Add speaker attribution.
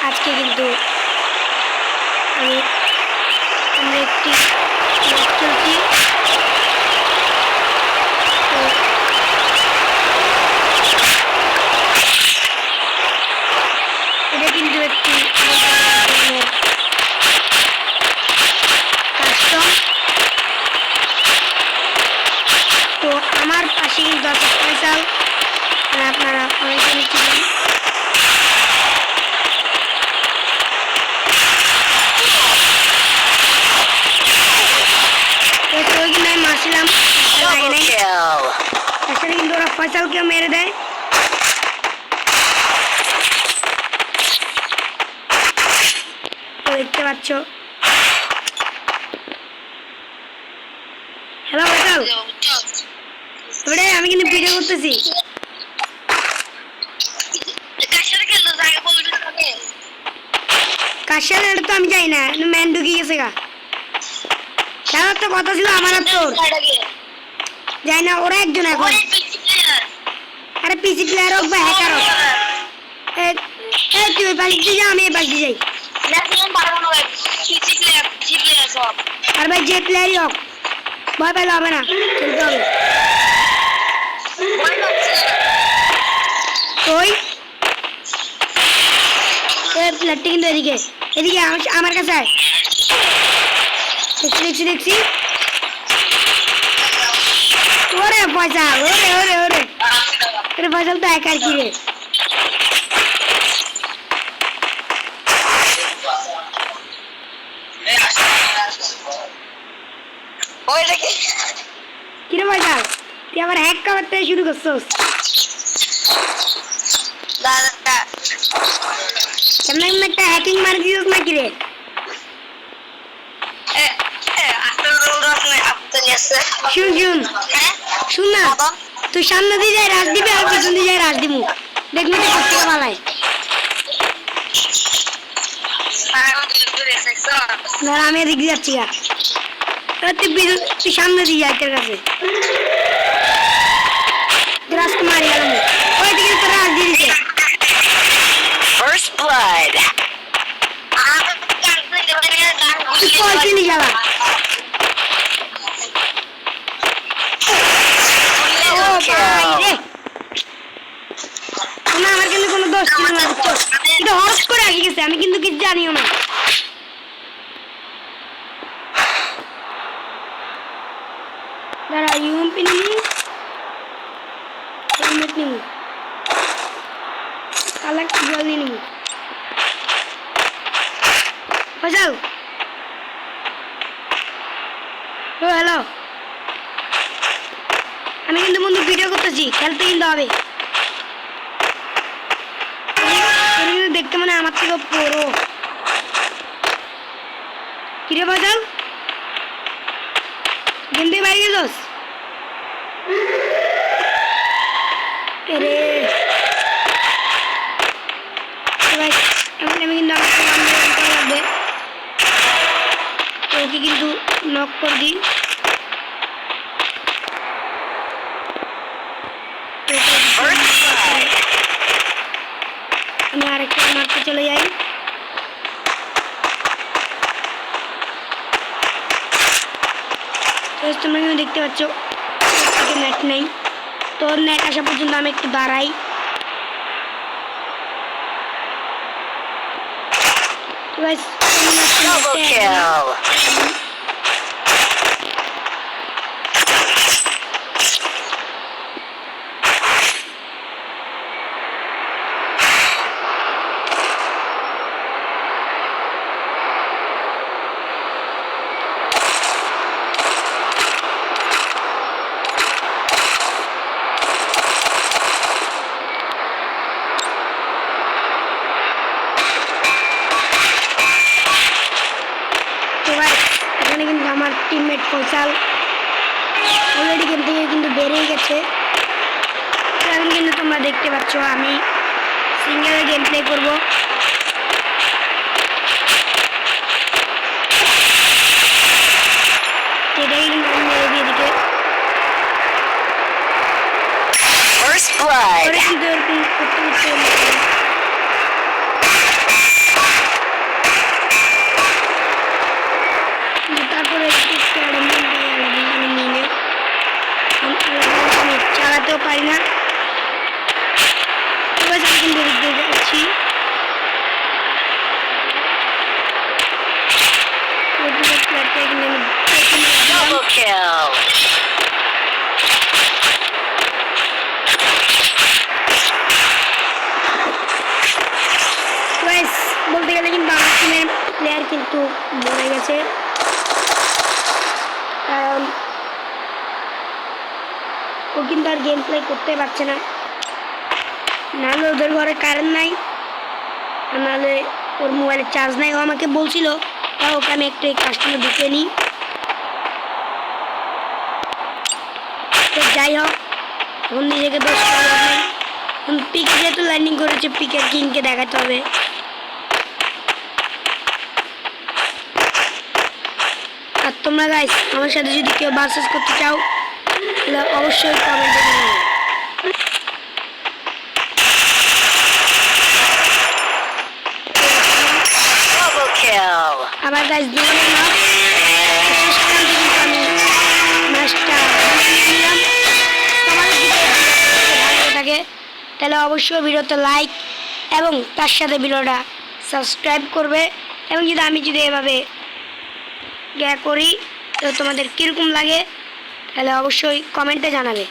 Speaker 1: আজকে কিন্তু আমরা একটি ম্যাচ চলছি। এটা কিন্তু একটি কাস্টম। তো আমার পাশে কিন্তু আছে ফয়সাল, আপনারা অনেকেই চিনেন। মারছিলাম আসলে কিন্তু ওরা ফয়সালকেও মেরে দেয়। দেখতে পাচ্ছ। হ্যালো ফয়সাল, আমি কিন্তু ভিডিও করতেছি। কার সাথে তো আমি যাই না, ম্যান ঢুকে গেছে গা। তার তো কথা ছিল আমার আর তোর, যাই না ওরা একজন এখন। আরে পিসি প্লেয়ার হোক বা হ্যাকার হোক, তুই ওই পাশ দিয়ে যা, আমি এই পাশ দিয়ে যাই। আর ভাই যে প্লেয়ারই হোক, ভয় পেলে হবে না, খেলতে হবে। ওই প্লেয়ারটি কিন্তু এদিকে এদিকে আমার কাছে আয়। দেখছি দেখছি। ওরে পয়সা, ওরে ওরে ওরে ওরে ফয়সাল তো একার কি রে। কিরে ফয়সাল, তুই আবার হ্যাক করতে শুরু করছিস? কেমন কেমন একটা হ্যাকিং মারি দিছিস নাকি রে? শুন শুন শুন না, তুই সামনে দিয়ে যাই রাজ দিবি আর পিছন দিয়ে যাই রাজ দিবু, দেখবি তো করতে পালাই। না আমি এদিক দিয়ে যাচ্ছি গা, তুই সামনে দিয়ে যাই তোর কাছে রাজকে মারি গেলাম। ওই দিকে তো রাজ দিয়ে দিছে।
Speaker 2: First blood.
Speaker 1: তুই কল চিনি যাবা। আমার কিন্তু কোনো দোষ ছিল না, এটা হঠাৎ করে আসে গেছে, আমি কিন্তু কিছু জানিও না। দাঁড়া ইউএমপি নিবি, হেলমেট নিবি, কালেক্ট জল নিয়ে নিবি। ফয়সাল, ও হ্যালো, আমি কিন্তু বন্ধু ভিডিও করতেছি, খেলতে কিন্তু হবে। দেখতে মানে আমার থেকে পুরো। কিরে ফয়সাল, গেম দিয়ে বাইরে গেছস? আমি কিন্তু লাগবে, ওকে কিন্তু নক করে দিই। আমি আরেকটা মারতে চলে যাই। তোমরা কিন্তু দেখতে পাচ্ছ নেট নেই, তো নেট আসা পর্যন্ত আমি একটু দাঁড়াই।
Speaker 2: Double kill.
Speaker 1: আমার টিমমেট ফয়সাল অলরেডি গেম থেকে কিন্তু বেরিয়ে গেছে। এখন কিন্তু তোমরা দেখতে পাচ্ছ আমি সিঙ্গেল গেম প্লে করবো। এটাই কিন্তু আমি মেরে দিয়ে দিকে
Speaker 2: First blood.
Speaker 1: কিন্তু এরকম করতে করতে বলতে গেলে কিন্তু আমার টিমের প্লেয়ার কিন্তু মরে গেছে, কারণ ও কিন্তু আর গেম প্লে করতে পারছে না। নাহলে ওদের ঘরে কারেন্ট নাই, আর নাহলে ওর মোবাইলে চার্জ নাই। ও আমাকে বলছিল, তাও ওকে আমি একটু কাস্টমার ঢুকে নিই। তো যাই হোক, এখন নিজেকে দোষ করা যাবে না। পিক যেহেতু ল্যান্ডিং করেছে, পিকের কিংকে দেখাতে হবে। আর তোমরা গাইস আমার সাথে যদি কেউ ভার্সেস করতে চাও তাহলে অবশ্যই কমেন্টে জানাবে।
Speaker 2: Double kill.
Speaker 1: আবার গাইস দুজনে না শেষ পর্যন্ত কিন্তু আমি ম্যাচটা নিলাম। তোমাদের যদি ভালো লাগে থাকে তাহলে অবশ্যই ভিডিওতে লাইক এবং তার সাথে ভিডিওটা সাবস্ক্রাইব করবে। এবং আমি যদি এভাবে করি তো তোমাদের কীরকম লাগে তাহলে অবশ্যই কমেন্টে জানাবে।